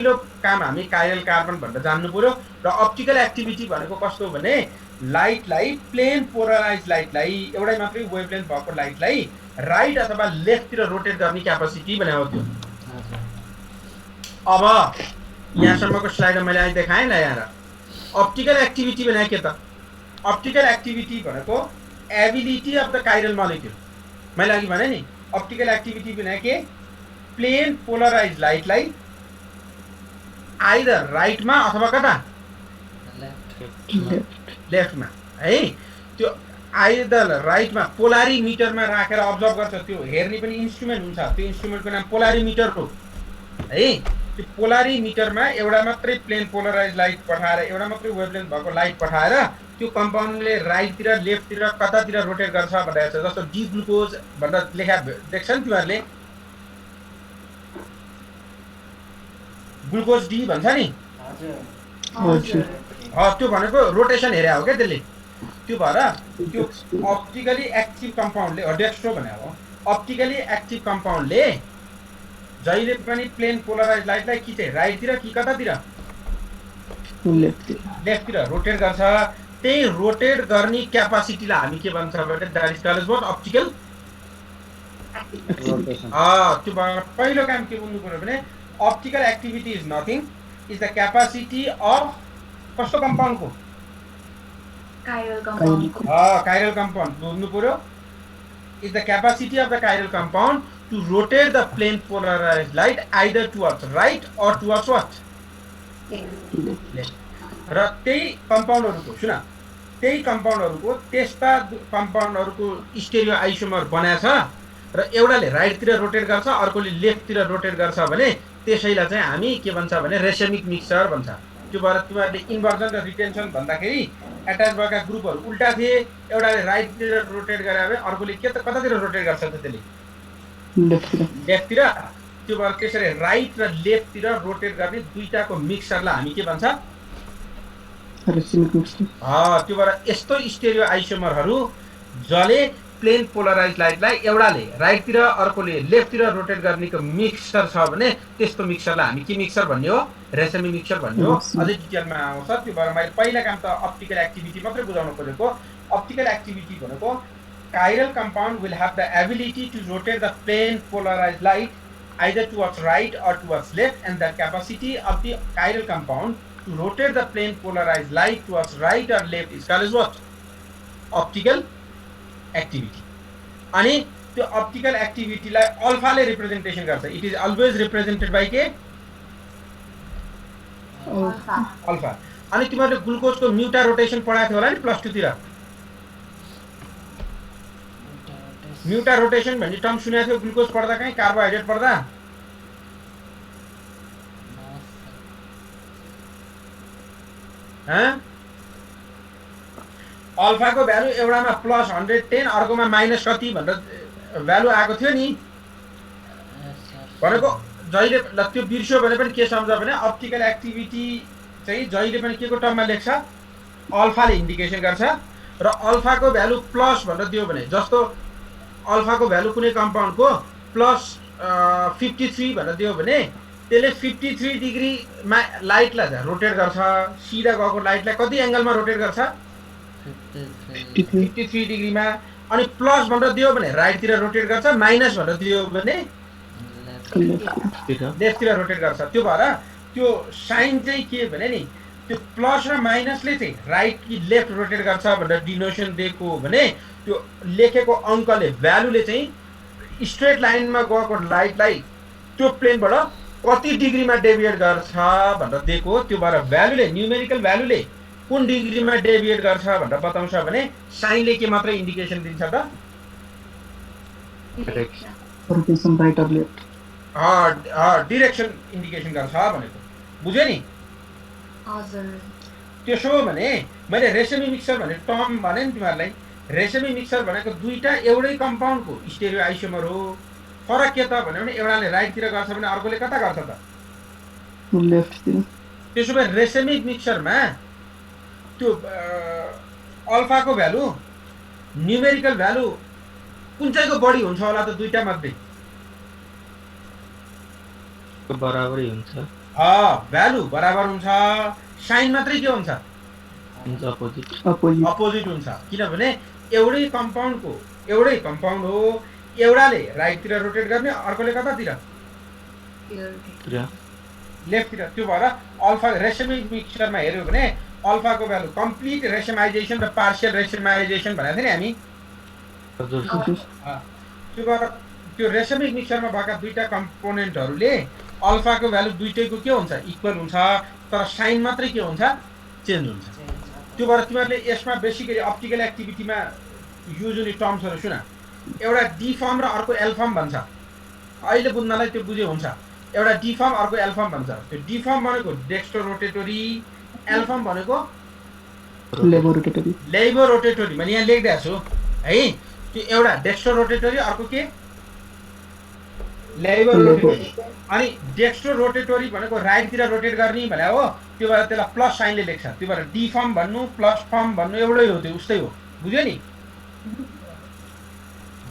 पहिलो काम हामी काइरल कार्बन भनेर जान्नु पर्यो र अप्टिकल एक्टिभिटी भनेको कस्तो हो भने लाइटलाई प्लेन पोलराइज लाइटलाई एउटै मात्रै वेभलेन्थ भएको लाइटलाई राइट अथवा लेफ्टतिर रोटेट गर्ने क्यापासिटी भनेको थियो। अब यहाँसम्मको स्लाइडमा मैले अहिले देखाएँ न यहाँ अप्टिकल एक्टिभिटी भनेको के त? अप्टिकल एक्टिभिटी भनेको ability of the chiral molecule. मैले अघि भने नि अप्टिकल एक्टिभिटी भनेको के प्लेन पोलराइज लाइटलाई आइदर राइटमा अथवा कता लेफ्टमा है त्यो आइदर राइटमा पोलारिमिटरमा राखेर अब्जर्भ गर्छ। त्यो हेर्ने पनि इन्स्ट्रुमेन्ट हुन्छ, त्यो इन्स्ट्रुमेन्टको नाम पोलारिमिटर हो है। त्यो पोलारिमिटरमा एउटा मात्रै प्लेन पोलराइज लाइट पठाएर एउटा मात्रै वेभलेन्थ भएको लाइट पठाएर त्यो कम्पाउन्डले राइटतिर लेफ्टतिर कतातिर रोटेट गर्छ भनेर छ। जस्तो डी ग्लुकोज भनेर लेखा देख्छ नि तिमीहरूले, ग्लुकोज डी भन्छ नि, त्यो भनेको रोटेसन हेरे हो क्या त्यसले। त्यो भएर त्यो अप्टिकली एक्टिभ कम्पाउन्डले डेक्स्ट्रो भने हो, अप्टिकली एक्टिभ कम्पाउन्डले जहिले पनि प्लेन पोलराइज लाइटलाई कि चाहिँ राइटतिर कि कतातिर लेफ्टतिर रोटेट गर्छ। त्यही रोटेट गर्ने क्यापासिटीलाई हामी के भन्छ भने that is called what optical rotation. त्यो भएर पहिलो काम के बुझ्नु पर्यो भने optical activity is nothing is the capacity of कस्तो कम्पाउन्डको काइरल कम्पाउन्ड बुझ्नु पर्यो। Is the capacity of the chiral compound to rotate the plane polarize light either towards right or towards what left. र त्यही कम्पाउन्डहरुको सुन त्यही कम्पाउन्डहरुको त्यस्ता कम्पाउन्डहरुको स्टेरियो आइसोमर बनाएको छ र एउटाले राइटतिर रोटेट गर्छ अर्कोले लेफ्टतिर रोटेट गर्छ भने त्यसैलाई चाहिँ हामी के भन्छ भने रेसेमिक मिक्सचर भन्छ। त्यो भएर तिमीहरूले इन्भर्जन र रिटेन्सन भन्दाखेरि एट्याच भएका ग्रुपहरु उल्टा थिए, एउटाले राइटतिर रोटेट गरे भने अर्कोले के त कतातिर रोटेट गर्छ त त्यसले लेफ्टतिर। त्यो भएर त्यसरी राइट र लेफ्टतिर रोटेट गर्ने दुईटाको मिक्सचरलाई हामी के भन्छ रेसेमिक मिक्सचर। त्यो भएर यस्तो स्टेरियो आइसोमरहरु जले प्लेन पोलराइज लाइटलाई एउटाले राइटतिर अर्कोले लेफ्टतिर रोटेट गर्नेको मिक्सचर छ भने त्यस्तो मिक्सचरलाई हामी के मिक्सचर भन्ने हो रेसेमिक मिक्सचर भन्ने हो। अझै डिटेलमा आउँछ। त्यो भएर मैले पहिला काम त अप्टिकल एक्टिभिटी मात्रै बुझाउनु खोजेको। अप्टिकल एक्टिभिटी भनेको chiral compound will have the ability to rotate the plane polarized light either towards right or towards left, and the capacity of the chiral compound to rotate the plane polarized light towards right or left is called as what? Optical activity. अनि त्यो optical activity लाई alpha ले representation गर्छ. It is always represented by के? Alpha. अनि तिमीहरूले glucose को म्युटा rotation पढाएको थियो होला नि +2 तिर। म्युटा रोटेसन भन्ने टर्म सुनेको थियो ग्लुकोज पढ्दा कहीँ कार्बोहाइड्रेट पढ्दा? अल्फा को भ्यालु एउटामा +110 अर्कोमा माइनस कति भनेर भ्यालु आएको थियो नि। भनेको जहिले ल त्यो बिर्स्यो भने पनि के सम्झ भने अप्टिकल एक्टिभिटी चाहिँ जहिले पनि के को टर्ममा लेख्छ अल्फाले इन्डिकेसन गर्छ र अल्फा को भ्यालु प्लस भनेर दियो भने जस्तो अल्फा को भ्यालु कुनै कम्पाउन्डको +53 भनेर दियो भने त्यसले 53 डिग्रीमा लाइटलाई रोटेट गर्छ। सिधा गएको लाइटलाई कति एंगलमा रोटेट गर्छ 53 डिग्रीमा। अनि प्लस भनेर दियो भने राइटतिर रोटेट गर्छ, माइनस भनेर दियो भने लेफ्टतिर रोटेट गर्छ। त्यो भएर त्यो साइन चाहिँ के भने नि त्यो प्लस र माइनसले चाहिँ राइट कि लेफ्ट रोटेट गर्छ भनेर डिनोसन दिएको भने त्यो लेखेको अंकले भ्यालुले चाहिँ स्ट्रेट लाइनमा गएको लाइटलाई त्यो प्लेनबाट कति डिग्रीमा डेभिएट गर्छ भनेर दिएको। त्यो भएर भ्यालुले न्यूमेरिकल भ्यालुले कुन डिग्रीमा डेभिएट गर्छ भनेर बताउँछ भने साइनले के मात्र इन्डिकेसन दिन्छ त rotation right or left direction indication गर्छ भनेको बुझ्यो नि। हजुर त्यसो भने मैले रेसेमी मिक्सचर भन्ने टर्म भने नि तिमीहरूलाई। रेसेमी मिक्सचर भनेको दुईटा एउटै कम्पाउन्डको स्टेरियो आइसोमर हो। फरक के त भने एउटाले राइटतिर गर्छ भने अर्कोले कता गर्छ त लेफ्टतिर। त्यसो भए रेसेमिक मिक्सचरमा त्यो अल्फा को भ्यालु न्यूमेरिकल भ्यालु कुन चाहिँको बढी हुन्छ होला त दुईटा मध्ये बराबरै हुन्छ। भ्यालु बराबर हुन्छ साइन मात्रै के हुन्छ अपोजिट अपोजिट हुन्छ किनभने एउटै कम्पाउन्ड हो एउटाले राइटतिर रोटेट गर्ने अर्कोले कतातिर लेफ्टतिर त्यो भएर अल्फा रेसिमिक मिक्सचरमा हेर्यो भने अल्फाको भ्यालु कम्प्लिट रेसिमाइजेसन र पार्शियल रेसिमाइजेसन भनेको थियो नि हामी त्यो भएर त्यो रेसिमिक मिक्सचरमा भएका दुईटा कम्पोनेन्टहरूले अल्फाको भ्यालु दुईटैको के हुन्छ इक्वल हुन्छ तर साइन मात्रै के हुन्छ चेन्ज हुन्छ त्यो भएर तिमीहरूले यसमा बेसिकली अप्टिकल एक्टिभिटीमा युज हुने टर्म्सहरू सुन एउटा डी फर्म र अर्को एल फर्म भन्छ अहिले बुझ्नलाई त्यो बुझे हुन्छ एउटा डी फर्म अर्को एल फर्म भन्छ त्यो डी फर्म भनेको डेक्स्ट्रो रोटेटरी एल फर्म भनेको लेबो रोटेटरी मैले यहाँ लेखिदिएको छु है त्यो एउटा डेक्स्ट्रो रोटेटरी अर्को के लेबो रोटेटरी अनि डेक्स्ट्रो रोटेटरी भनेको राइटतिर रोटेट गर्ने भने हो त्यो भएर त्यसलाई प्लस साइनले लेख्छ त्यो भएर डी फर्म भन्नु प्लस फर्म भन्नु एउटै हो त्यो उस्तै हो बुझ्यो नि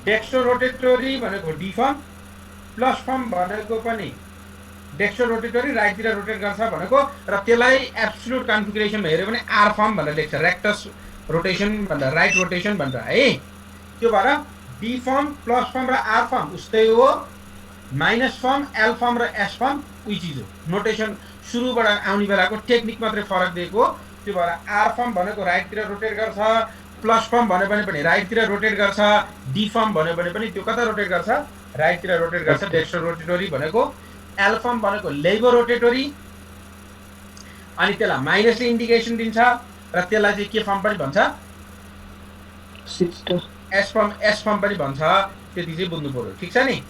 डेक्स्ट्रो रोटेटरी भनेको डी फर्म प्लस फर्म भनेको पनि डेक्स्ट्रो रोटेटरी राइटतिर रोटेट गर्छ भनेको र त्यसलाई एब्सोल्युट कन्फिगरेसनमा हेऱ्यो भने आर फर्म भनेर लेख्छ रेक्टस रोटेसन भनेर राइट रोटेसन भनेर है त्यो भएर डी फर्म प्लस फर्म र आर फर्म उस्तै हो माइनस फर्म एल फर्म र एस फर्म उही चिज हो नोटेसन सुरुबाट आउने बेलाको टेक्निक मात्रै फरक दिएको त्यो भएर आर फर्म भनेको राइटतिर रोटेट गर्छ प्लस फर्म भन्यो भने पनि राइटतिर रोटेट गर्छ डी फर्म भन्यो भने पनि त्यो कता रोटेट गर्छ राइटतिर रोटेट गर्छ डेक्स्ट्रो रोटेटरी भनेको एल फर्म भनेको लेबो रोटेटरी अनि त्यसलाई माइनसले इन्डिकेसन दिन्छ र त्यसलाई चाहिँ के फर्म पनि भन्छ एस फर्म पनि भन्छ त्यति चाहिँ बुझ्नु पर्यो ठिक छ नि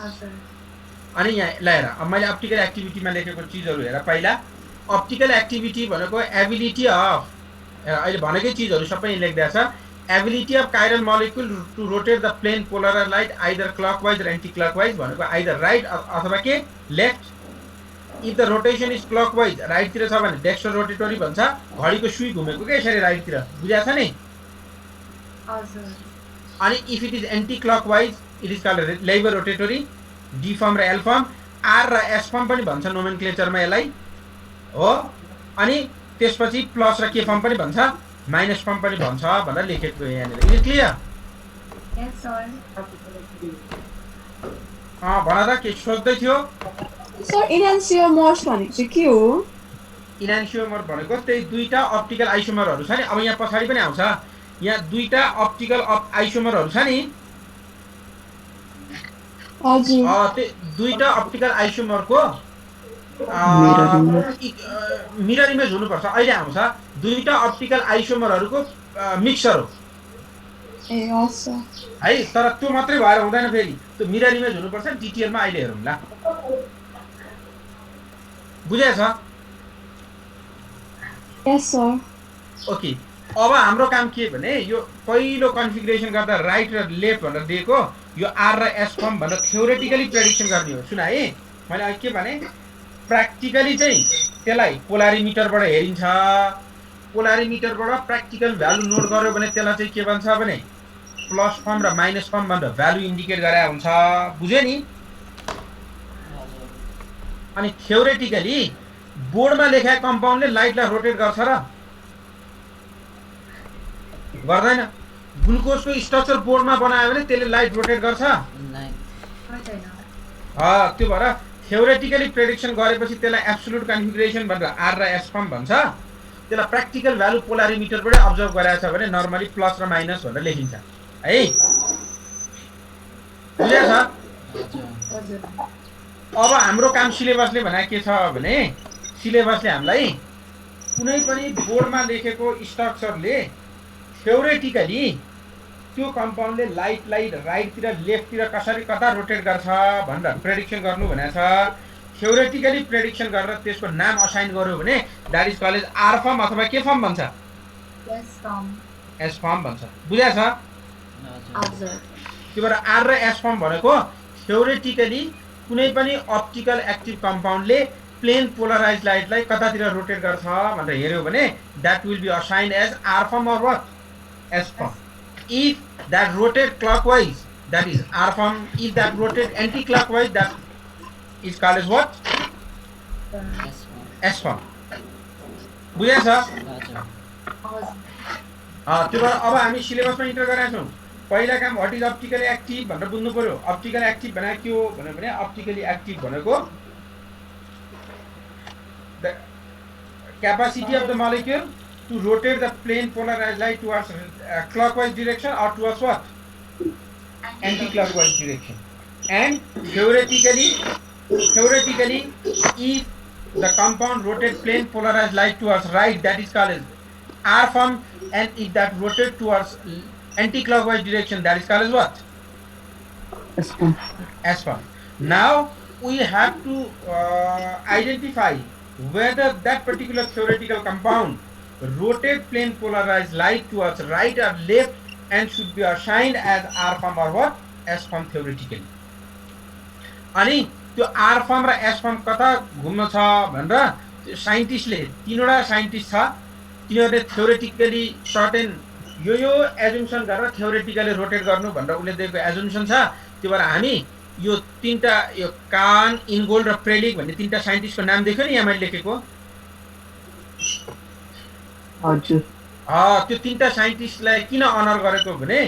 अनि यहाँ ल्याएर अब मैले अप्टिकल एक्टिभिटीमा लेखेको चिजहरू हेर पहिला अप्टिकल एक्टिभिटी भनेको एबिलिटी अफ अहिले भनेकै चिजहरू सबै लेखिदिएको छ ability of chiral molecule to rotate the plane polar light either clockwise र एन्टी क्लकवाइज भनेको आइदर राइट अथवा के left if the rotation is clockwise राइटतिर छ भने डेक्स्ट्रो रोटेटरी भन्छ घडीको सुई घुमेको के यसरी राइटतिर बुझाएको छ नि अनि if it is anticlockwise it is called levorotatory D form र एल फर्म आर र एस फर्म पनि भन्छ नोमेनक्लेचरमा यसलाई हो अनि त्यसपछि प्लस र के फर्म पनि भन्छ माइनस फर्म पनि भन्छ भनेर लेखेको यहाँनिर इज क्लियर भन त के सोच्दै थियो सर इनान्सियोमर्स भनेको चाहिँ के हो इनान्सियोमर भनेको त्यही दुईटा अप्टिकल आइसोमरहरू छ नि अब यहाँ पछाडि पनि आउँछ यहाँ दुईटा अप्टिकल आइसोमरहरू छ नि त्यो दुईटा अप्टिकल आइसोमरको मिरर इमेज हुनुपर्छ अहिले आउँछ दुईटा अप्टिकल आइसोमरहरूको मिक्सर हो है तर त्यो मात्रै भएर हुँदैन फेरि त्यो मिरर इमेज हुनुपर्छ डिटेलमा अहिले हेरौँला बुझेछ ओके अब हाम्रो काम के भने यो पहिलो कन्फिगरेसन गर्दा राइट र लेफ्ट भनेर दिएको यो आर र एस फर्म भनेर थ्योरेटिकली प्रेडिक्सन गर्ने हो सुन है मैले अहिले के भने प्र्याक्टिकली चाहिँ त्यसलाई पोलारिमिटरबाट हेरिन्छ पोलारिमिटरबाट प्र्याक्टिकल भ्यालु नोट गर्यो भने त्यसलाई चाहिँ के भन्छ भने प्लस फर्म र माइनस फर्म भनेर भ्यालु इन्डिकेट गरे हुन्छ बुझ्यो नि अनि थ्योरेटिकली बोर्डमा लेखेको कम्पाउन्डले लाइटलाई रोटेट गर्छ र गर्दैन ग्लुकोजको स्ट्रक्चर बोर्डमा बनायो भने त्यसले लाइट रोटेट गर्छ त्यो भएर थ्योरेटिकली प्रेडिक्सन गरेपछि त्यसलाई एब्सोल्युट कन्फिगरेसन भनेर आर र एस फर्म भन्छ त्यसलाई प्र्याक्टिकल भ्यालु पोलारिमिटरबाट अब्जर्भ गराएको छ भने नर्मली प्लस र माइनस भनेर लेखिन्छ है बुझेछ अब हाम्रो काम सिलेबसले भने के छ भने सिलेबसले हामीलाई कुनै पनि बोर्डमा लेखेको स्ट्रक्चरले थ्योरेटिकली त्यो कम्पाउन्डले लाइटलाई राइटतिर लेफ्टतिर कसरी कता रोटेट गर्छ भनेर प्रेडिक्सन गर्नु भनेको छ थ्योरेटिकली प्रेडिक्सन गरेर त्यसको नाम असाइन गर्यो भने that is called R form अथवा के फर्म भन्छ एस फर्म भन्छ बुझेछ त्यो भएर आर र एस फर्म भनेको थ्योरेटिकली कुनै पनि अप्टिकल एक्टिभ कम्पाउन्डले प्लेन पोलराइज लाइटलाई कतातिर रोटेट गर्छ भनेर हेर्यो भने that will be assigned as R form or what S form. If that rotate clockwise, that is R form. If that rotate anti-clockwise, that is called as what? S form बुझेछ त्यो भएर अब हामी सिलेबसमा enter गरेका छौँ पहिला काम what is optically active भनेर बुझ्नु पर्यो अप्टिकली एक्टिभ भनेको के हो भने अप्टिकली एक्टिभ भनेको the capacity of the molecule to rotate the plane polarized light towards clockwise direction or towards what? Anti-clockwise direction. And theoretically, if the compound rotates plane polarized light towards right, that is called as R form, and if that rotates towards anti-clockwise direction, that is called as what? S form. S form. Now we have to identify whether that particular theoretical compound rotate plane polarized light towards right or left and should be assigned as R form or what? S form theoretically. अनि त्यो R form र S form कता घुम्न छ भनेर साइन्टिस्टले तीनवटा scientist छ तिनीहरूले theoretically certain यो एजुम्सन गरेर theoretically रोटेट गर्नु भनेर उले दिएको एजुम्सन छ त्यो भएर हामी यो तीनटा यो कान इनगोल्ड र प्रेलिक भन्ने तीनटा साइन्टिस्टको नाम देख्यो नि यहाँ मैले लेखेको हजुर त्यो तीनटा साइन्टिस्टलाई किन अनर गरेको भने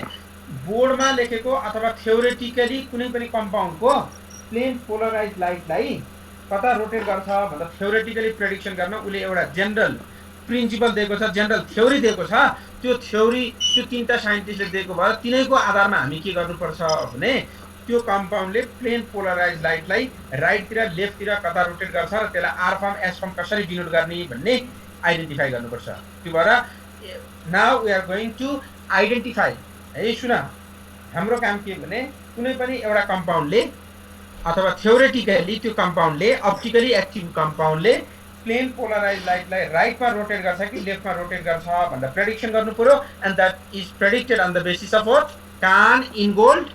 बोर्डमा लेखेको अथवा थ्योरेटिकली कुनै पनि कम्पाउन्डको प्लेन पोलराइज्ड लाइटलाई कता रोटेट गर्छ भनेर थ्योरेटिकली प्रेडिक्सन गर्न उले एउटा जेनरल प्रिन्सिपल दिएको छ जेनरल थ्योरी दिएको छ त्यो थ्योरी त्यो तीनटा साइन्टिस्टले दिएको भएर तिनैको आधारमा हामी के गर्नुपर्छ भने त्यो कम्पाउन्डले प्लेन पोलराइज्ड लाइटलाई राइटतिर लेफ्टतिर कता रोटेट गर्छ र त्यसलाई आर फर्म एस फर्म कसरी डिनोट गर्ने भन्ने आइडेन्टिफाई गर्नुपर्छ त्यो भएर now we are going to identify है सुन हाम्रो काम के भने कुनै पनि एउटा कम्पाउन्डले अथवा थ्योरेटिकली त्यो कम्पाउन्डले अप्टिकली एक्टिभ कम्पाउन्डले प्लेन पोलराइज्ड लाइटलाई राइटमा रोटेट गर्छ कि लेफ्टमा रोटेट गर्छ भनेर प्रेडिक्सन गर्नु पर्यो and that is predicted on the basis of what Cahn Ingold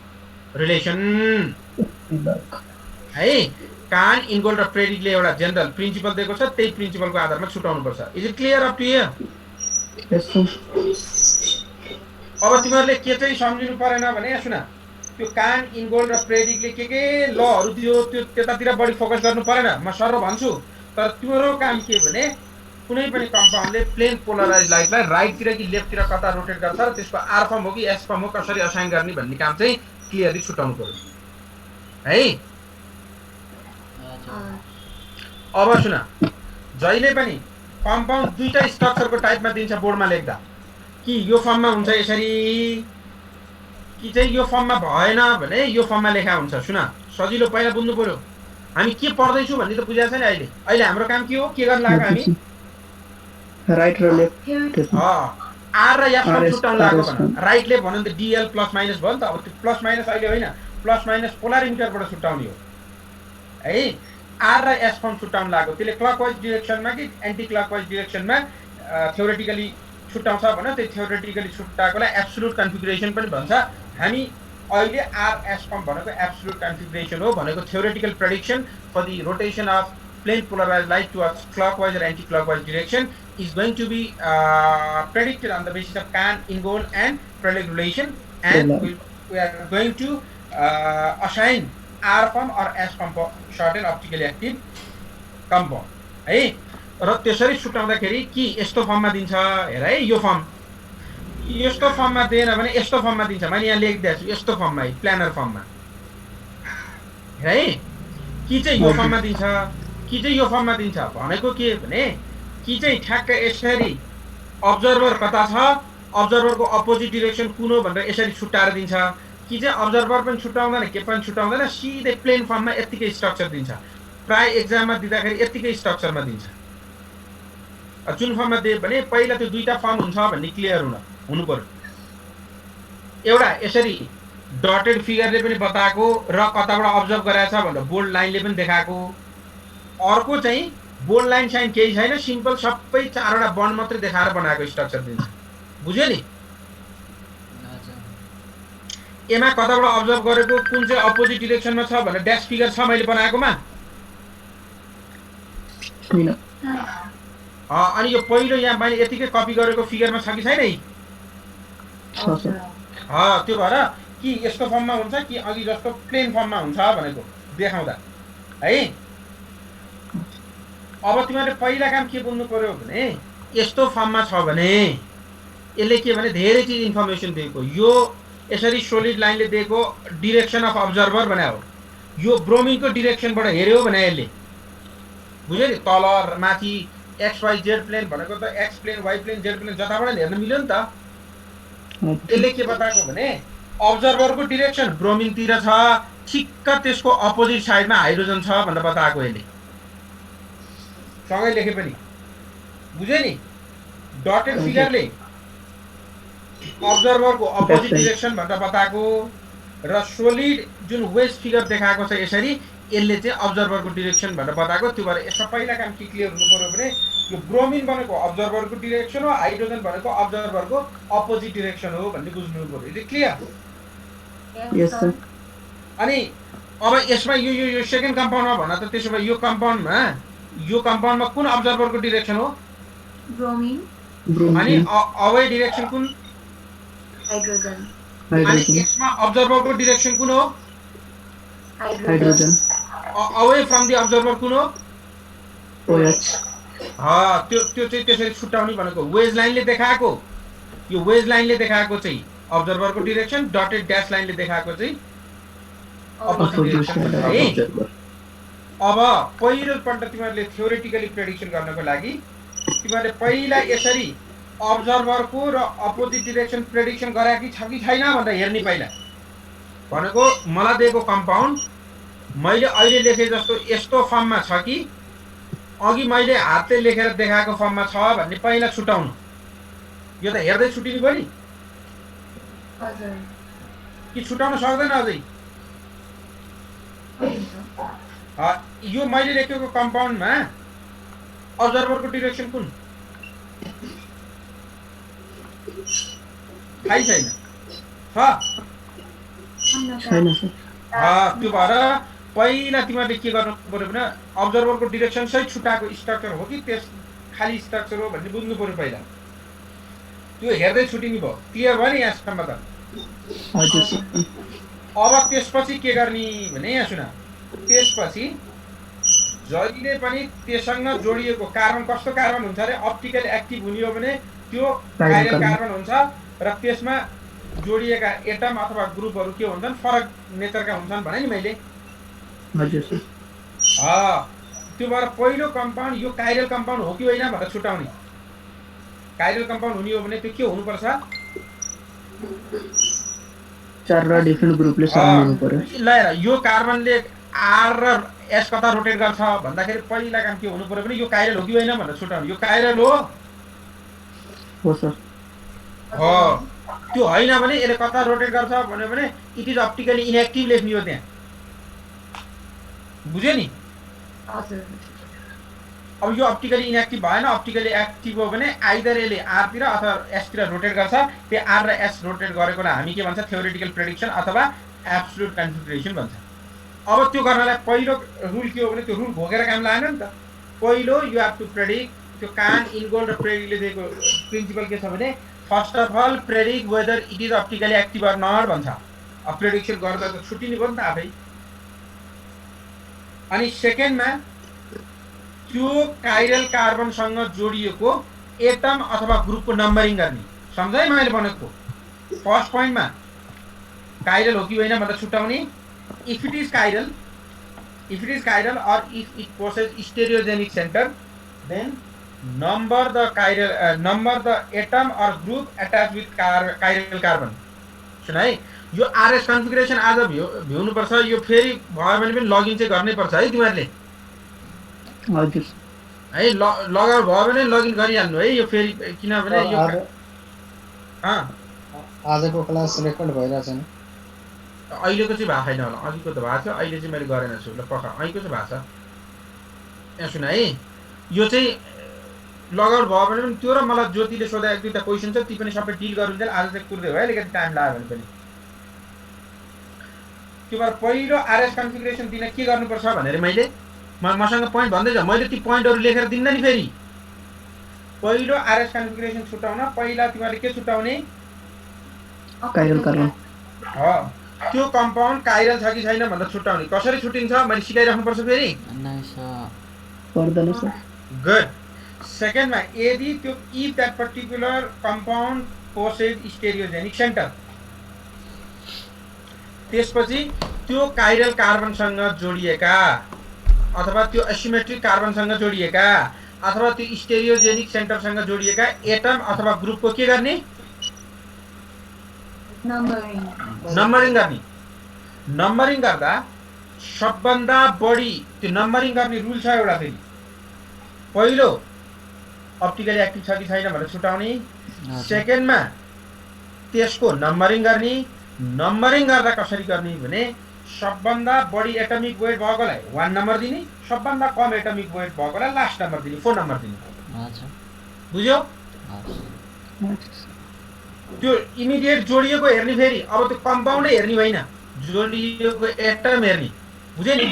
relation है कान इनगोल्ड र प्रेडिक्टले एउटा जेनरल प्रिन्सिपल दिएको छ त्यही प्रिन्सिपलको आधारमा छुटाउनु पर्छ is it clear up to here अब तिमीहरूले के चाहिँ सम्झिनु परेन भने सुन त्यो कान इनगोल्ड र प्रेडिक्टले के लहरु दियो त्यो त्यतातिर बढी फोकस गर्नु परेन म सर भन्छु तर तिम्रो काम के भने कुनै पनि कम्पाउन्डले प्लेन पोलराइज्ड लाइटलाई राइटतिर कि लेफ्टतिर कता रोटेट गर्छ र त्यसको आर फर्म हो कि एस फर्म हो कसरी असाइन गर्ने भन्ने काम चाहिँ क्लियरली छुटाउनु पर्यो है अब सुन जहिले पनि कम्पाउन्ड दुईटा स्ट्रक्चरको टाइपमा दिन्छ बोर्डमा लेख्दा कि यो फर्ममा हुन्छ यसरी कि चाहिँ यो फर्ममा भएन भने यो फर्ममा लेखा हुन्छ सुन सजिलो पहिला बुझ्नु पर्यो हामी के पढ्दैछौँ भन्ने त बुझाएको छ नि अहिले हाम्रो काम के हो के गर्न लाग्यो हामी राइट र लेफ्ट आर र एफ फर्म छुट्याउन लाग्यो भने राइटले भन्नु त डिएल प्लस माइनस भयो नि त अब त्यो प्लस माइनस अहिले होइन प्लस माइनस पोलरिमिटरबाट छुट्याउने हो है आर र एस फर्म छुट्याउन लाग्यो त्यसले क्लकवाइज डिरेक्सनमा कि एन्टी क्लकवाइज डिरेक्सनमा थ्योरेटिकली छुट्याउँछ भने त्यो थ्योरेटिकली छुट्याएकोलाई एब्सोल्युट कन्फिगुरेसन पनि भन्छ हामी अहिले आर एस फर्म भनेको एब्सोल्युट कन्फिगुरेसन हो भनेको theoretical prediction for the rotation of plane polarized light towards clockwise or anti-clockwise direction is going to be predicted on the basis of Kahn-Ingold and Prelog relation, and we are going to assign R form or S form for certain optically active compound. है र त्यसरी छुटाउँदाखेरि कि यस्तो फर्ममा दिन्छ हेर है यो फर्म यस्तो फर्ममा दिएन भने यस्तो फर्ममा दिन्छ मैले यहाँ लेखिदिएको छु यस्तो फर्ममा है प्लानर फर्ममा है कि चाहिँ यो फर्ममा दिन्छ कि चाहिँ यो फर्ममा दिन्छ भनेको के भने कि चाहिँ ठ्याक्क यसरी अब्जर्भर कता छ अब्जर्भरको अपोजिट डिरेक्सन कुन हो भनेर यसरी छुट्याएर दिन्छ कि चाहिँ अब्जर्भर पनि छुट्याउँदैन के पनि छुट्याउँदैन सिधै प्लेन फर्ममा यतिकै स्ट्रक्चर दिन्छ प्राय एक्जाममा दिँदाखेरि यतिकै स्ट्रक्चरमा दिन्छ जुन फर्ममा दिए भने पहिला त्यो दुईटा फर्म हुन्छ भन्ने क्लियर हुनु पर्यो एउटा यसरी डटेड फिगरले पनि बताएको र कताबाट अब्जर्भ गराएको छ भनेर बोल्ड लाइनले पनि देखाएको अर्को चाहिँ बोल्ड लाइन साइन केही छैन सिम्पल सबै चारवटा बन्ड मात्रै देखाएर बनाएको स्ट्रक्चर दिन्छ बुझ्यो नि एमा कताबाट अब्जर्भ गरेको कुन चाहिँ अपोजिट डिरेक्सनमा छ भनेर ड्यास फिगर छ मैले बनाएकोमा छैन अनि यो पहिलो यहाँ मैले यतिकै कपी गरेको फिगरमा छ कि छैन त्यो भएर कि यस्तो फर्ममा हुन्छ कि अघि जस्तो प्लेन फर्ममा हुन्छ भनेको देखाउँदा है अब तिमीहरूले पहिला काम के बुझ्नु पर्यो भने यस्तो फर्ममा छ भने यसले के भने धेरै चिज इन्फर्मेसन दिएको यो यसरी सोलिड लाइनले दिएको डिरेक्सन अफ अब्जर्भर भने हो यो ब्रोमिनको डिरेक्सनबाट हेर्यो भने यसले बुझ्यो नि तल माथि एक्स वाइ जेड प्लेन भनेको त X plane Y plane Z plane जताबाट हेर्न मिल्यो नि त यसले के बताएको भने अब्जर्भरको डिरेक्सन ब्रोमिनतिर छ ठिक्क त्यसको अपोजिट साइडमा हाइड्रोजन छ भनेर बताएको यसले सँगै लेखे पनि बुझ्यो नि डटेड फिगरले अब्जर्भरको अपोजिट डिरेक्सन भनेर बताएको र सोलिड जुन वेस्ट फिगर देखाएको छ यसरी यसले चाहिँ अब्जर्भरको डिरेक्सन भनेर बताएको त्यो भएर यसमा पहिला काम के क्लियर हुनु पर्यो भने यो ब्रोमिन भनेको अब्जर्भरको डिरेक्सन हो हाइड्रोजन भनेको अब्जर्भरको अपोजिट डिरेक्सन हो भन्ने बुझ्नु पर्यो यो क्लियर यस सर अनि अब यसमा यो सेकेन्ड कम्पाउन्डमा भन त त्यसो भए यो कम्पाउन्डमा कुन अब्जर्भरको डिरेक्सन हो ब्रोमिन अनि अवे डिरेक्सन कुन हाइड्रोजन अनि यसमा अब्जर्भरको डिरेक्सन कुन हो hydrogen away from the observer कुन हो OH त्यो चाहिँ त्यसरी छुट्याउने भनेको वेज लाइनले देखाएको यो वेज लाइनले देखाएको चाहिँ अब्जर्भरको डिरेक्सन डटेड ड्यास लाइनले देखाएको चाहिँ अपोजिट डिरेक्सन है अब पहिलोपल्ट तिमीहरूले थ्योरेटिकली प्रेडिक्सन गर्नको लागि तिमीहरूले पहिला यसरी अब्जर्भरको र अपोजिट डिरेक्सन प्रेडिक्सन गराएकी छ कि छैन भनेर हेर्ने पहिला भनेको मलाई दिएको कम्पाउन्ड मैले अहिले लेखे जस्तो यस्तो फर्ममा छ कि अघि मैले हातले लेखेर देखाएको फर्ममा छ भन्ने पहिला छुटाउनु यो त हेर्दै छुटिनु भयो नि हजुर कि छुटाउन सक्दैन अझै यो मैले लेखेको कम्पाउन्डमा अब्जर्भरको डिरेक्सन कुन थाहै छैन छैन सर त्यो भएर पहिला तिमीहरूले के गर्नु पर्यो भने अब्जर्भरको डिरेक्सन सही छुट्टाएको स्ट्रक्चर हो कि त्यस खाली स्ट्रक्चर हो भन्ने बुझ्नु पर्यो पहिला त्यो हेर्दै छुटिनु भयो क्लियर भयो नि यहाँसम्म त हजुर सर अब त्यसपछि के गर्ने भने यहाँ सुन त्यसपछि जहिले पनि त्यससँग जोडिएको कार्बन कस्तो कार्बन हुन्छ अरे अप्टिकल एक्टिभ हुने हो भने त्यो काइरल कार्बन हुन्छ र त्यसमा जोडिएका एटम अथवा ग्रुपहरू के हुन्छन् फरक नेचरका हुन्छन् भने नि मैले हजुर सर त्यो भएर पहिलो कम्पाउन्ड यो काइरल कम्पाउन्ड हो कि होइन भनेर छुटाउने काइरल कम्पाउन्ड हुने हो भने त्यो के हुनुपर्छ चारवटा डिफ्रेन्ट ग्रुपले सराउनु पर्यो ल यो कार्बनले आर र एस कता रोटेट गर्छ भन्दाखेरि पहिला काम के हुनु पर्यो भने यो काइरल हो कि होइन भनेर छुटाउने यो काइरल हो सर हो त्यो होइन भने यसले कता रोटेट गर्छ भन्यो भने इट इज अप्टिकली इनएक्टिभ लेख्ने हो त्यहाँ बुझ्यो नि हजुर अब यो अप्टिकली इनएक्टिभ भएन अप्टिकली एक्टिभ हो भने आइदर यसले आरतिर अथवा एसतिर रोटेट गर्छ त्यो आर र एस रोटेट गरेकोलाई हामी के भन्छ थ्योरेटिकल प्रेडिक्सन अथवा एब्सोल्युट कन्फिगरेसन भन्छ अब त्यो गर्नलाई पहिलो रुल के हो भने त्यो रुल भोगेर काम लागेन नि त पहिलो यु हेभ टु प्रेडिक्ट त्यो कान इनगोल्ड र प्रेडिक्टले दिएको प्रिन्सिपल के छ भने first of all predict whether it is optically active or not भन्छ अब प्रेडिक्सन गर्दा त छुट्टिने भयो नि त आफै अनि सेकेन्डमा त्यो काइरल कार्बनसँग जोडिएको एटम अथवा ग्रुपको नम्बरिङ गर्ने सम्झाइ मैले भनेको फर्स्ट पोइन्टमा काइरल हो कि होइन भनेर छुट्याउने if it is chiral or if it possesses stereogenic center then number the atom or group attached with chiral carbon सुन है यो आरएस कन्फिगरेसन आज भ्याउनु पर्छ यो फेरि भयो भने पनि लगइन चाहिँ गर्नै पर्छ है तिमीहरूले हजुर है लगआउट भयो भने लगइन गरिहाल्नु है यो फेरि किनभने यो आजको क्लास रेकर्ड भइरहेछ नि अहिलेको चाहिँ भएको छैन होला अघिको त भएको छ अहिले चाहिँ मैले गरेन छु ल पक्का अहिलेको चाहिँ भएको छ यहाँ सुन है यो चाहिँ लगआउट भयो भने पनि त्यो र मलाई ज्योतिले सोधा एक दुईवटा क्वेसन छ ती पनि सबै डिल गरुन्जेल आज चाहिँ कुर्दै भयो अलिकति टाइम लाग्यो भने पनि त्यो भएर पहिलो आरएस कन्फिगरेसन दिन के गर्नुपर्छ भनेर मैले मसँग पोइन्ट भन्दै छ मैले ती पोइन्टहरू लेखेर दिन्न नि फेरि पहिलो आरएस कन्फिगरेसन छुटाउन पहिला तिमीहरूले के छुटाउने काइरल कार्बन त्यो कम्पाउन्ड काइरल छ कि छैन भनेर छुटाउने कसरी छुटिन्छ मैले सिकाइराख्नु पर्छ फेरि नाइस पर्दैन सर गुड सेकेन्डमा यदि त्यो if that particular compound possessed stereogenic centre त्यसपछि त्यो काइरल कार्बनसँग जोडिएका अथवा त्यो एसिमेट्रिक कार्बनसँग जोडिएका अथवा त्यो स्टेरियोजेनिक सेन्टरसँग जोडिएका एटम अथवा ग्रुपको के गर्ने नम्बरिङ गर्ने नम्बरिङ गर्दा सबभन्दा बढी त्यो नम्बरिङ गर्ने रुल छ एउटा फेरि पहिलो अप्टिकली एक्टिभ छ कि छैन भनेर छुटाउने सेकेन्डमा त्यसको नम्बरिङ गर्ने नम्बरिङ गर्दा कसरी गर्ने भने सबभन्दा बढी एटमिक वेट भएकोलाई 1 नम्बर दिने सबभन्दा कम एटमिक वेट भएकोलाई लास्ट नम्बर दिने 4 नम्बर दिने बुझ्यो त्यो इमिडिएट जोडिएको हेर्ने फेरि अब त्यो कम्पाउन्डै हेर्ने होइन जोडिएको एटम हेर्ने बुझ्यो नि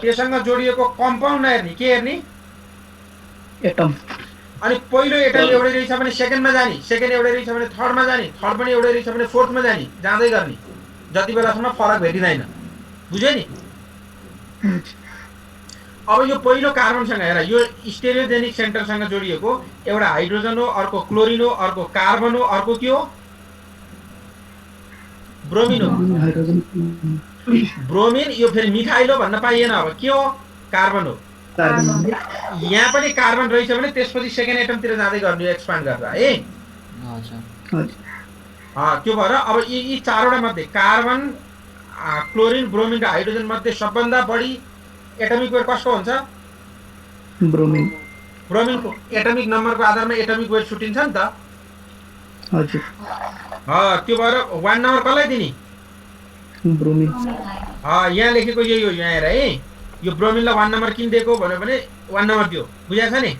त्योसँग जोडिएको कम्पाउन्ड नहेर्ने के हेर्ने एटम अनि पहिलो एटम एउटै रहेछ भने सेकेन्डमा जाने सेकेन्ड एउटै रहेछ भने थर्डमा जाने थर्ड पनि एउटै रहेछ भने फोर्थमा जाने जाँदै गर्ने जति बेलासम्म फरक भेटिँदैन बुझ्यो नि अब यो पहिलो कार्बनसँग हेर यो स्टेरियोजेनिक सेन्टरसँग जोडिएको एउटा हाइड्रोजन हो अर्को क्लोरिन हो अर्को कार्बन हो अर्को के हो ब्रोमिन हो हाइड्रोजन ब्रोमिन यो फेरि मिथाइल हो भन्न पाइएन अब के हो कार्बन हो कार्बन यहाँ पनि कार्बन रहेछ भने त्यसपछि सेकेन्ड एटमतिर जाँदै गर्ने एक्सपान्ड गर्दा है त्यो भएर अब यी चारवटा मध्ये कार्बन क्लोरिन ब्रोमिन र हाइड्रोजन मध्ये सबभन्दा बढी एटमिक वेट कसको हुन्छ ब्रोमिन ब्रोमिनको एटमिक नम्बरको आधारमा एटमिक वेट छुटिन्छ नि त हजुर त्यो भएर 1 नम्बर कसलाई दिने ब्रोमिन यहाँ लेखेको यही हो यहाँ हेर है यो ब्रोमिनलाई 1 नम्बर किन दिएको भन्यो भने 1 नम्बर दियो बुझाएको छ नि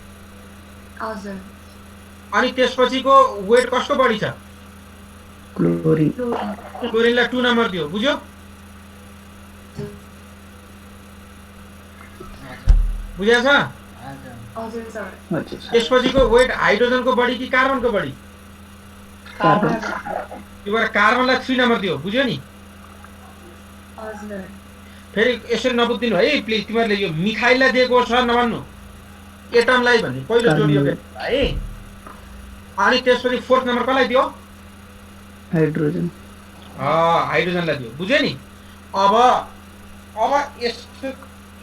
अनि त्यसपछिको वेट कसको बढी छ क्लोरिन क्लोरिनलाई 2 नम्बर दियो बुझ्यो बुझाएको छ त्यसपछिको वेट हाइड्रोजनको बढी कि कार्बनको बढी कार्बन त्यो भएर कार्बनलाई 3 नम्बर दियो बुझ्यो नि फेरि यसरी नबुझ्दिनु है प्लिज तिमीहरूले यो मिथाइललाई दिएको छ नभन्नु एटमलाई भन्ने पहिलो जोडियो है अनि त्यसपछि फोर्थ नम्बर कसलाई दियो हाइड्रोजन हाइड्रोजनलाई दियो बुझ्यो नि अब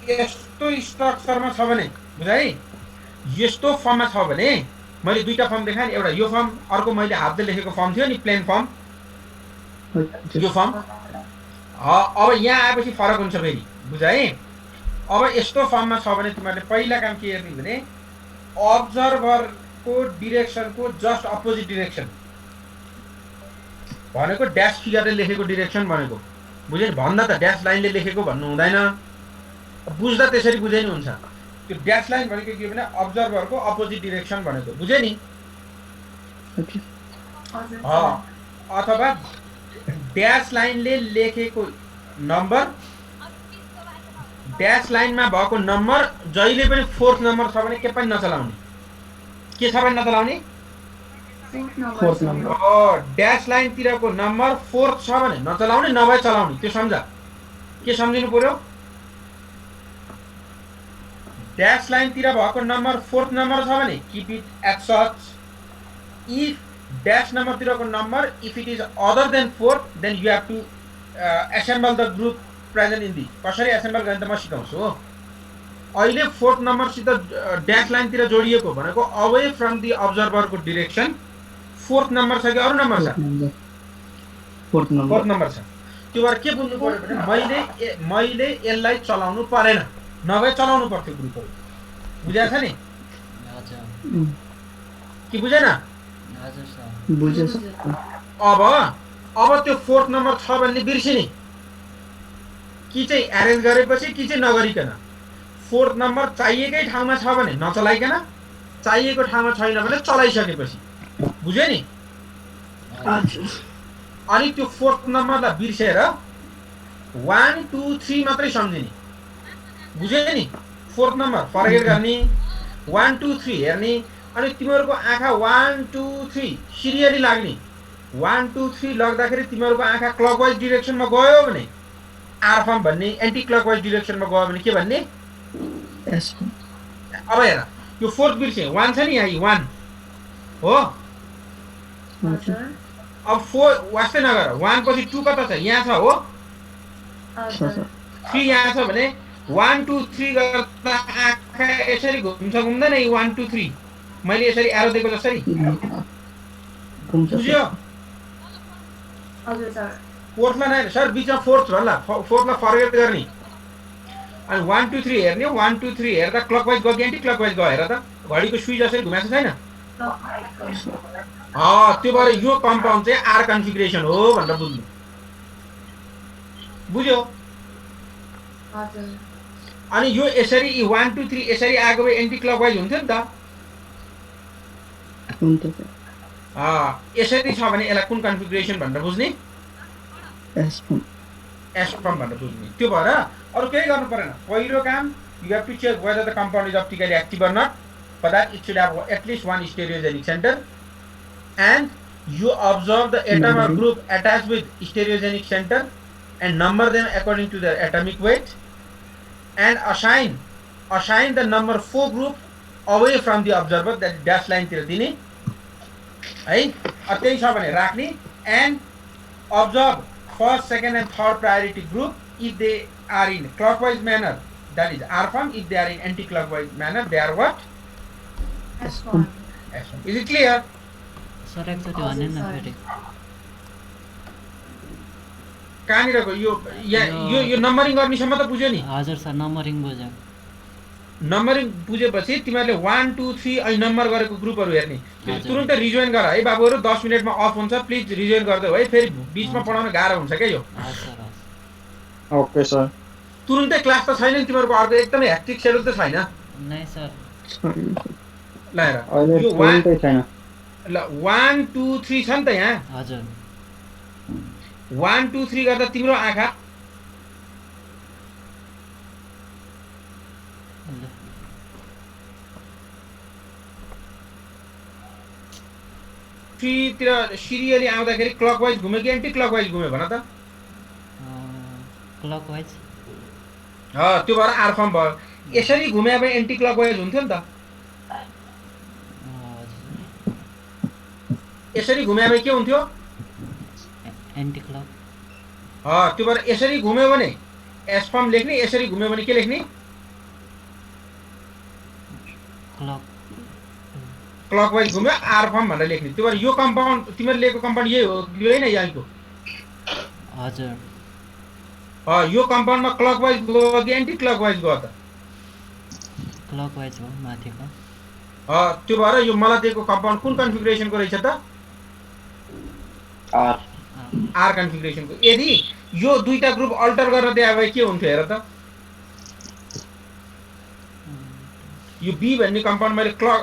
यस्तो स्ट्रक्चरमा छ भने बुझ है यस्तो फर्ममा छ भने मैले दुईटा फर्म देखाएँ एउटा यो फर्म अर्को मैले हातले लेखेको फर्म थियो नि प्लेन फर्म यो फर्म अब यहाँ आएपछि फरक हुन्छ फेरि बुझ है अब यस्तो फर्ममा छ भने तिमीहरूले पहिला काम के हेर्ने भने अब्जर्भरको डिरेक्सनको जस्ट अपोजिट डिरेक्सन भनेको ड्यास फिगरले लेखेको डिरेक्सन भनेको बुझ्यो नि भन्दा त ड्यास लाइनले लेखेको भन्नु हुँदैन बुझ्दा त्यसरी बुझे नि हुन्छ त्यो ड्यास लाइन भनेको के भने अब्जर्भरको अपोजिट डिरेक्सन भनेको बुझ्यो नि अथवा ड्यास लाइनले लेखेको नम्बर ड्यास लाइनमा भएको नम्बर जहिले पनि फोर्थ नम्बर छ भने के पनि नचलाउने के छ भने नचलाउने फोर्थ नम्बर ड्यास लाइनतिरको नम्बर फोर्थ छ भने नचलाउने नभए चलाउने त्यो सम्झ के सम्झिनु पर्यो ड्यास लाइनतिर भएको नम्बर फोर्थ नम्बर छ भने keep it at such if dash नम्बरतिरको number if it is other than fourth then you have to assemble the group present in the कसरी एसेम्बल गर्ने त म सिकाउँछु अहिले फोर्थ नम्बरसित ड्यास लाइनतिर जोडिएको भनेको अवे फ्रम दि अब्जर्भरको डिरेक्सन फोर्थ नम्बर छ कि अरू नम्बर छ फोर्थ नम्बर छ त्यो भएर के बुझ्नु पर्यो भने मैले यसलाई चलाउनु परेन नभए चलाउनु पर्थ्यो ग्रुपहरू बुझाएको छ नि कि बुझेन बुझेछ अब त्यो फोर्थ नम्बर छ भन्ने बिर्सिने कि चाहिँ एरेन्ज गरेपछि कि चाहिँ नगरिकन फोर्थ नम्बर चाहिएकै ठाउँमा छ भने नचलाइकन चाहिएको ठाउँमा छैन भने चलाइसकेपछि बुझ्यो नि अनि त्यो फोर्थ नम्बरलाई बिर्सेर 1 2 3 मात्रै सम्झिने बुझ्यो नि फोर्थ नम्बर फर्गेट गर्ने 1 2 3 हेर्ने अनि तिमीहरूको आँखा 1 2 3 सिरियली लाग्ने 1 2 3 लाग्दाखेरि तिमीहरूको आँखा क्लकवाइज डिरेक्सनमा गयो भने आर फर्म भन्ने एन्टी क्लकवाइज डिरेक्सनमा गयो भने के भन्ने अब हेर यो फोर्थ बिर्से 1 छ नि यहाँ 1 हो हजुर अब 4 वास्तै नगर 1 पछि 2 कता छ यहाँ छ हो छ सर 3 यहाँ छ भने 1 2 3 गर्दा आँखा यसरी घुम्छ घुम्दैन यी 1 2 3 मैले यसरी एरो दिएको जसरी घुम्छ बुझ्यो हजुर सर फोर्थमा नै सर बिचमा फोर्थ भन्ला फोर्थमा फर्गेट गर्ने अनि 1 2 3 हेर्ने 1 2 3 हेर्दा क्लकवाइज गयो कि एन्टी क्लकवाइज गयो हेर त घडीको सुई जसरी घुमाएको छैन त्यो भएर यो कम्पाउन्ड चाहिँ आर कन्फिगरेसन हो भनेर बुझ्नु बुझ्यो हजुर अनि यो यसरी 1 2 3 यसरी आएको भए एन्टी क्लकवाइज हुन्थ्यो नि त हुन्छ सर यसरी छ भने यसलाई कुन कन्फिगरेसन भनेर बुझ्ने एस फर्म एस फर्म भनेर बुझ्ने त्यो भएर अरु केही गर्नु परेन पहिलो काम you have to check whether the compound is optically active or not for that it should have at least one stereogenic center and you observe the atom or group attached with stereogenic center and number them according to their atomic weight and assign the number 4 group away from the observer that dash line तिर दिने है त्यही छ भने राख्ने and observe first second and third priority group if they are in clockwise manner that is R form if they are in anti-clockwise manner they are what S form S form. Is it clear? Sir एकचोटि भन्नु न फेरि कहाँनिरको यो यो numbering गर्नेसम्म त बुझ्यो नि हजुर सर नम्बरिङ बुझ्यो नम्बरिङ बुझेपछि तिमीहरूले 1 2 3 अहिले नम्बर गरेको ग्रुपहरू हेर्ने हजुर। तुरुन्तै रिजोइन गर है बाबुहरू 10 मिनेटमा अफ हुन्छ प्लिज रिजोइन गर्दै है फेरि बीचमा पढाउन गाह्रो हुन्छ क्या यो हजुर ओके सर तुरुन्तै क्लास त छैन नि तिमीहरूको अर्को एकदमै हेक्टिक सेड्युल त छैन नै सर ल हेर अहिले यो तुरुन्तै छैन ल 1 2 3 छ नि त यहाँ हजुर 1 2 3 गर्दा तिम्रो आँखा ल। तिर सिरियली आउँदाखेरि क्लकवाइज घुम्यो कि एन्टी क्लकवाइज घुम्यो भन त क्लकवाइज त्यो भएर आर फर्म भयो यसरी घुम्या भए एन्टी क्लकवाइज हुन्थ्यो नि त यसरी घुम्या भए के हुन्थ्यो एन्टी क्लक त्यो भएर यसरी घुम्यो भने एस फर्म लेख्ने यसरी घुम्यो भने के लेख्ने क्लक क्लकवाइज घुम्यो आर फर्म भनेर लेख्ने त्यो भएर यो कम्पाउन्ड तिमीले लिएको कम्पाउन्ड यही हो होइन यहाँको हजुर यो कम्पाउन्डमा क्लकवाइज गयो कि एन्टी क्लकवाइज गयो त क्लकवाइज हो माथिको त्यो भएर यो मलाई दिएको कम्पाउन्ड कुन कन्फिगरेसनको रहेछ त आर कन्फिगरेसनको यदि यो दुईटा ग्रुप अल्टर गर्न दिए भए के हुन्थ्यो हेर त यो बी भन्ने कम्पाउन्ड मैले क्लक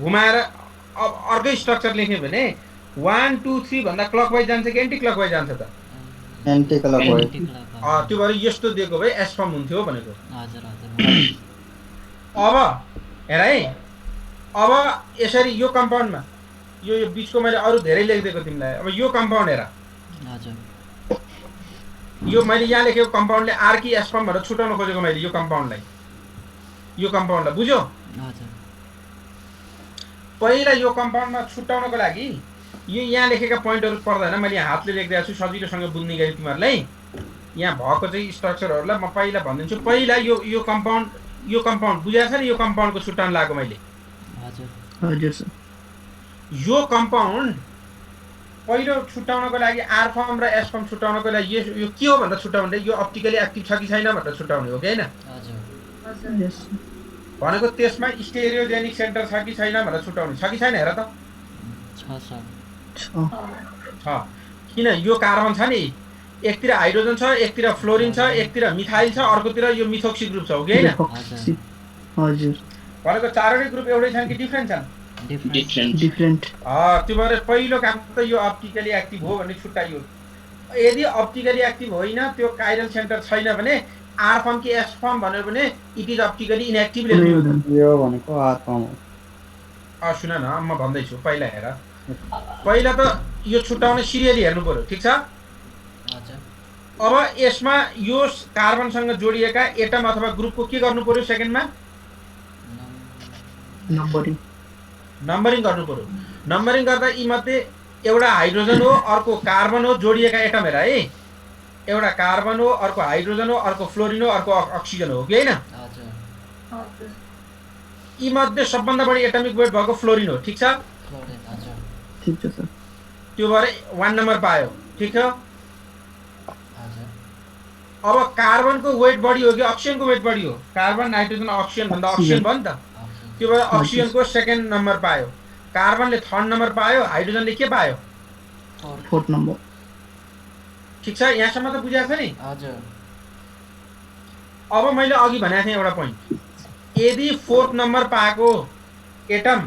घुमाएर अब अर्कै स्ट्रक्चर लेख्ने भने 1 2 3 भन्दा क्लकवाइज जान्छ कि एन्टी क्लकवाइज जान्छ त एन्टी क्लकवाइज त्यो भएर यस्तो दिएको भए एस फर्म हुन्थ्यो भनेको हजुर हजुर अब हेर है अब यसरी यो कम्पाउन्डमा यो बीचको मैले अरू धेरै लेखिदिएको तिमीलाई अब यो कम्पाउन्ड हेर हजुर यो मैले यहाँ लेखेको कम्पाउन्डले आर कि एस फर्म भनेर छुटाउन खोजेको मैले यो कम्पाउन्डलाई बुझ्यो हजुर पहिला यो कम्पाउन्डमा छुटाउनको लागि यो यहाँ लेखेका पोइन्टहरू पर्दैन मैले यहाँ हातले लेखिदिएको छु सजिलोसँग बुझ्ने गरी तिमीहरूलाई यहाँ भएको चाहिँ स्ट्रक्चरहरूलाई म पहिला भनिदिन्छु पहिला यो कम्पाउन्ड बुझाएको छ नि यो कम्पाउन्डको छुट्याउन लागेको मैले हजुर सर यो कम्पाउन्ड पहिलो छुट्याउनको लागि आर फर्म र एस फर्म छुट्याउनको लागि यो के हो भनेर छुट्याउने यो अप्टिकली एक्टिभ छ कि छैन भनेर छुट्याउने हो कि होइन भनेको त्यसमा स्टेरियोजेनिक सेन्टर छ कि छैन भनेर छुट्याउने छ कि छैन हेर त छ किन यो कार्बन छ नि एकतिर हाइड्रोजन छ एकतिर फ्लोरिन छ एकतिर मिथाइल छ अर्कोतिर यो मिथोक्सी ग्रुप छ हो कि होइन हजुर भनेको चारवटै ग्रुप एउटै छन् कि डिफ्रेन्ट छन् डिफ्रेन्ट त्यो भएर पहिलो काम त यो अप्टिकली एक्टिभ हो भन्ने छुट्याइयो यदि अप्टिकली एक्टिभ होइन त्यो काइरल सेन्टर छैन भने आर फर्म कि एस फर्म भन्यो भने इट इज अप्टिकली इनएक्टिभ लेख्नु यो भनेको आर फर्म हो सुन न म भन्दैछु पहिला हेर पहिला त यो छुट्याउने सिरियली हेर्नु पर्यो ठीक छ अब यसमा यो कार्बनसँग जोडिएका एटम अथवा ग्रुपको के गर्नु पर्यो सेकेन्डमा नम्बरिङ नम्बरिङ गर्नु पर्यो नम्बरिङ गर्दा यी मध्ये एउटा हाइड्रोजन हो अर्को कार्बन हो जोडिएका एटम हेर है एउटा कार्बन हो अर्को हाइड्रोजन हो अर्को फ्लोरिन हो अर्को अक्सिजन हो कि हैन हजुर यी मध्ये सबभन्दा बढी एटमिक वेट भएको फ्लोरिन हो ठीक छ फ्लोरिन हजुर ठिक छ सर त्यो भएर 1 नम्बर पायो ठीक छ हजुर अब कार्बनको वेट बढी हो कि अक्सिजनको वेट बढी हो कार्बन नाइट्रोजन अक्सिजन भन्दा अक्सिजन भयो नि त अक्सिजन त्यो भएर अक्सिजनको सेकेन्ड नम्बर पायो कार्बनले थर्ड नम्बर पायो हाइड्रोजनले के पायो फोर्थ नम्बर ठीक छ यहाँसम्म त बुझाएको छ नि हजुर अब मैले अघि भनेको थिएँ एउटा पोइन्ट यदि फोर्थ नम्बर पाएको atom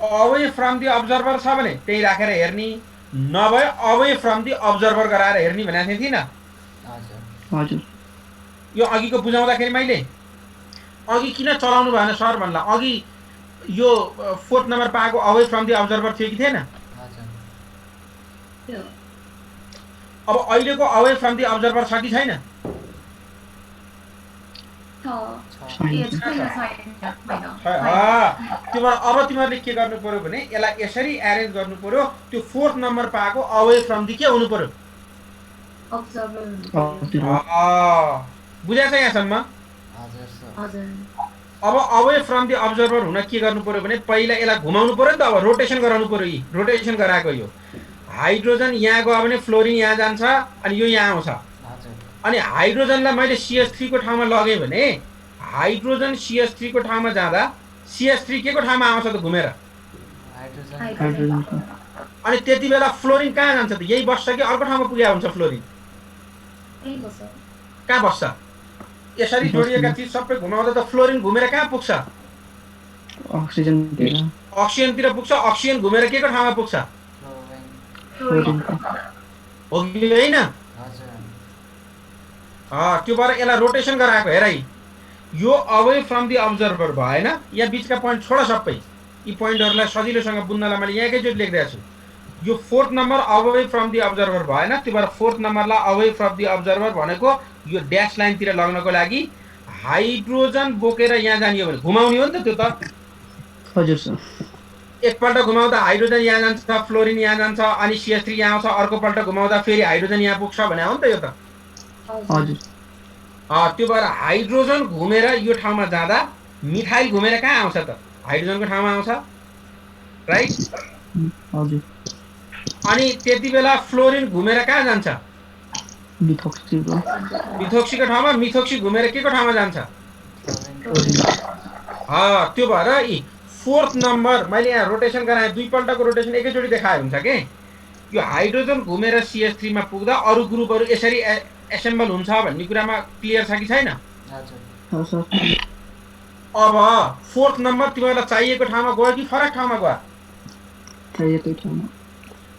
away from the observer छ भने त्यही राखेर हेर्ने नभए अवे फ्रम दि अब्जर्भर गराएर हेर्ने भनेको थिएँ थिइनँ हजुर हजुर यो अघिको बुझाउँदाखेरि मैले अघि किन चलाउनु भएन सर भन्ला अघि यो फोर्थ नम्बर पाएको अवे फ्रम दि अब्जर्भर थियो कि थिएन हजुर अब अहिलेको अवे फ्रम दि अब्जर्भर छ कि छैन त्यो भएर अब तिमीहरूले के गर्नु पर्यो भने यसलाई यसरी एरेन्ज गर्नु पर्यो त्यो फोर्थ नम्बर पाएको अवे फ्रम दि के हुनु पर्यो बुझाएको छ यहाँसम्म हजुर सर अब अवे फ्रम दि अब्जर्भर हुन के गर्नु पर्यो भने पहिला यसलाई घुमाउनु पर्यो नि त अब रोटेसन गराउनु पर्यो यी रोटेसन गराएको यो हाइड्रोजन यहाँ गयो भने फ्लोरिन यहाँ जान्छ अनि यो यहाँ आउँछ हजुर अनि हाइड्रोजनलाई मैले CH3 को ठाउँमा लगेँ भने हाइड्रोजन CH3 को ठाउँमा जाँदा CH3 के को ठाउँमा आउँछ त घुमेर हाइड्रोजन हाइड्रोजनको अनि त्यति बेला फ्लोरिन कहाँ जान्छ त यही बस्छ कि अर्को ठाउँमा पुगेको हुन्छ फ्लोरिन कहाँ बस्छ यसरी जोडिएका चिज सबै घुमाउँदा त फ्लोरिन घुमेर कहाँ पुग्छ अक्सिजनतिर अक्सिजनतिर पुग्छ अक्सिजन घुमेर के को ठाउँमा पुग्छ फ्लोरिन फ्लोरिनको हो कि होइन हजुर त्यो भएर यसलाई रोटेसन गराएको हेर है यो अवे फ्रम दि अब्जर्भर भएन यहाँ बिचका पोइन्ट छोड सबै यी पोइन्टहरूलाई सजिलोसँग बुझ्नलाई मैले यहाँ एकैचोटि लेखिरहेको छु यो fourth number away from the observer भएन त्यो भएर फोर्थ नम्बरलाई अवे फ्रम दि अब्जर्भर भनेको यो ड्यास लाइनतिर लग्नको लागि हाइड्रोजन बोकेर यहाँ जाने हो भने घुमाउने हो नि त त्यो त हजुर सर एकपल्ट घुमाउँदा हाइड्रोजन यहाँ जान्छ फ्लोरिन यहाँ जान्छ अनि CH3 यहाँ आउँछ अर्कोपल्ट घुमाउँदा फेरि हाइड्रोजन यहाँ पुग्छ भने हो नि त यो त हजुर त्यो भएर हाइड्रोजन घुमेर यो ठाउँमा जाँदा मिथाइल घुमेर कहाँ आउँछ त हाइड्रोजनको ठाउँमा आउँछ राइट हजुर अनि त्यति बेला फ्लोरिन घुमेर कहाँ जान्छ मिथोक्सीको मिथोक्सीको ठाउँमा मिथोक्सी घुमेर के को ठाउँमा जान्छ त्यो भएर यी फोर्थ नम्बर मैले यहाँ रोटेसन गराएँ दुईपल्टको रोटेसन एकैचोटि देखाए हुन्छ के यो हाइड्रोजन घुमेर CH3 मा पुग्दा अरू ग्रुपहरू यसरी एसेम्बल हुन्छ भन्ने कुरामा क्लियर छ कि छैन हजुर सर अब फोर्थ नम्बर तिमीहरूलाई चाहिएको ठाउँमा गयो कि फरक ठाउँमा गयो चाहिएकै ठाउँमा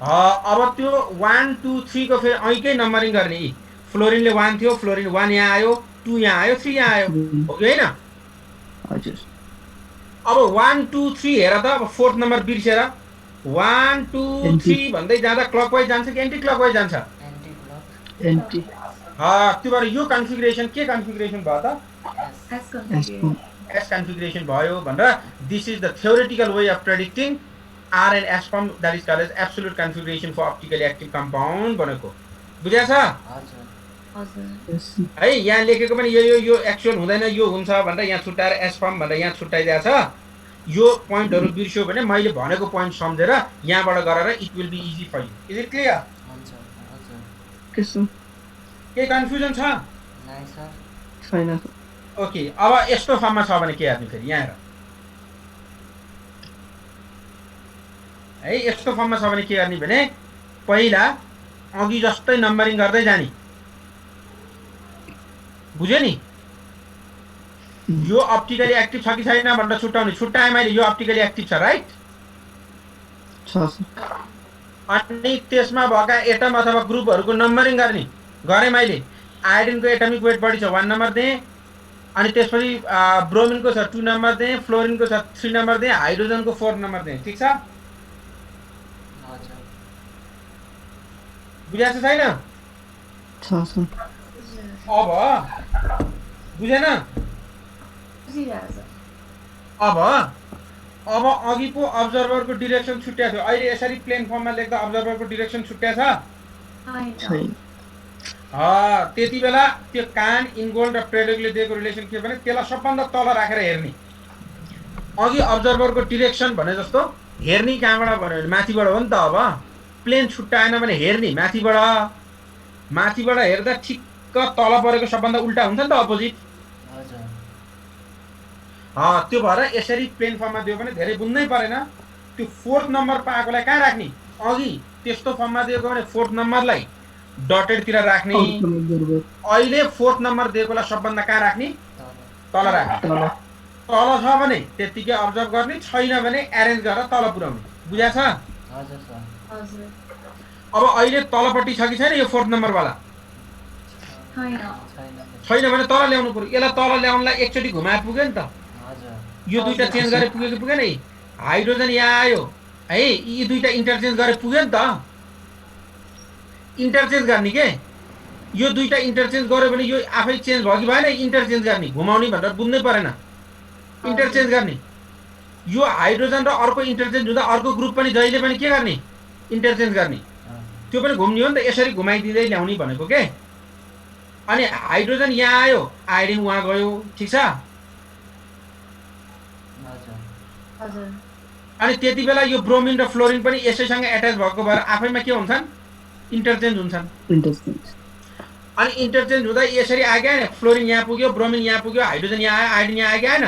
अब त्यो 1 2 3 को फेरि ऐकै नम्बरिङ गर्ने यी फ्लोरिनले 1 थियो फ्लोरिन 1 यहाँ आयो 2 यहाँ आयो 3 यहाँ आयो हो कि होइन हजुर अब 1 2 3 हेर त अब फोर्थ नम्बर बिर्सेर 1 2 3 भन्दै जाँदा क्लकवाइज जान्छ कि एन्टी क्लकवाइज जान्छ एन्टी क्लक एन्टी त्यो भएर यो कन्फिगरेसन के कन्फिगरेसन भयो त एस कन्फिगरेसन भयो भनेर this is the theoretical way of predicting R and S form that is called as absolute configuration for optically active compound भनेको बुझ्या छ हजुर है यहाँ लेखेको पनि यो एक्चुअल हुँदैन यो हुन्छ भनेर यहाँ छुट्याएर एस फर्म भनेर यहाँ छुट्याइदिएको छ यो पोइन्टहरू बिर्स्यो भने मैले भनेको पोइन्ट सम्झेर यहाँबाट गरेर it will be easy for you is it clear हुन्छ हजुर के सर केही कन्फ्युजन छ नाइ सर छैन ओके अब यस्तो फर्ममा छ भने के हेर्नु फेरि यहाँ हेर है यस्तो फर्ममा छ भने के गर्ने भने पहिला अघि जस्तै नम्बरिङ गर्दै जाने बुझ्यो नि यो अप्टिकली एक्टिभ छ कि छैन भनेर छुट्याउने छुट्याएँ मैले यो अप्टिकली एक्टिभ छ राइट छ सर अनि त्यसमा भएका एटम अथवा ग्रुपहरूको नम्बरिङ गर्ने गरेँ मैले आयोडिनको एटमिक वेट बढी छ 1 नम्बर दिएँ अनि त्यसपछि ब्रोमिनको छ 2 नम्बर दिएँ फ्लोरिनको छ 3 नम्बर दिएँ हाइड्रोजनको 4 नम्बर दिएँ ठिक छ हजुर बुझाएको छैन छ सर अब बुझेन अब अघिको अब्जर्भरको डिरेक्सन छुट्या थियो, अहिले यसरी प्लेन फर्ममा लेख्दा अब्जर्भरको डिरेक्सन छुट्या छ? छैन। त्यति बेला त्यो कान, इन्गोल्ड र प्रेडिकले दिएको रिलेसन के भने त्यसलाई सबभन्दा तल राखेर हेर्ने। अघि अब्जर्भरको डिरेक्सन भने जस्तो हेर्ने कहाँबाट भन्यो भने माथिबाट हो नि त। अब प्लेन छुट्याएन भने हेर्ने माथिबाट हेर्दा ठिक्क तल परेको सबभन्दा उल्टा हुन्छ नि त, अपोजिट। हजुर त्यो भएर यसरी प्लेन फर्ममा दियो भने धेरै बुझ्नै परेन। त्यो 4th नम्बर पाएकोलाई कहाँ राख्ने? अघि त्यस्तो फर्ममा दिएको भने 4th नम्बरलाई डटेडतिर राख्ने। अहिले 4th नम्बर दिएकोलाई सबभन्दा कहाँ राख्ने? तल राख्ने। तल छ भने त्यतिकै अब्जर्भ गर्ने, छैन भने एरेन्ज गरेर तल पुर्याउने। बुझा छ? हजुर सर अब अहिले तलपट्टि छ कि छैन यो 4th नम्बरवाला? छैन भने तल ल्याउनु पर्यो। यसलाई तल ल्याउनलाई एकचोटि घुमाए पुग्यो नि त। हजुर यो दुईटा चेन्ज गरे पुग्यो कि पुगेन? हाइड्रोजन यहाँ आयो है, यी दुईटा इन्टरचेन्ज गरे पुग्यो नि त। इन्टरचेन्ज गर्ने के, यो दुईटा इन्टरचेन्ज गर्यो भने यो आफै चेन्ज भयो कि भएन? इन्टरचेन्ज गर्ने, घुमाउने भनेर बुझ्नै परेन। इन्टरचेन्ज गर्ने, यो हाइड्रोजन र अर्को इन्टरचेन्ज हुँदा अर्को ग्रुप पनि जहिले पनि के गर्ने? इन्टरचेन्ज गर्ने। त्यो पनि घुम्ने हो नि त, यसरी घुमाइदिँदै ल्याउने भनेको के। अनि हाइड्रोजन यहाँ आयो, आयोडिन उहाँ गयो, ठिक छ? अनि त्यति बेला यो ब्रोमिन र फ्लोरिन पनि यसैसँग एट्याच भएको भएर आफैमा के हुन्छन्? इन्टरचेन्ज हुन्छन्। अनि इन्टरचेन्ज हुँदा यसरी आयो कि आएन? फ्लोरिन यहाँ पुग्यो, ब्रोमिन यहाँ पुग्यो, हाइड्रोजन यहाँ आयो, आयोडिन यहाँ आयो कि आएन?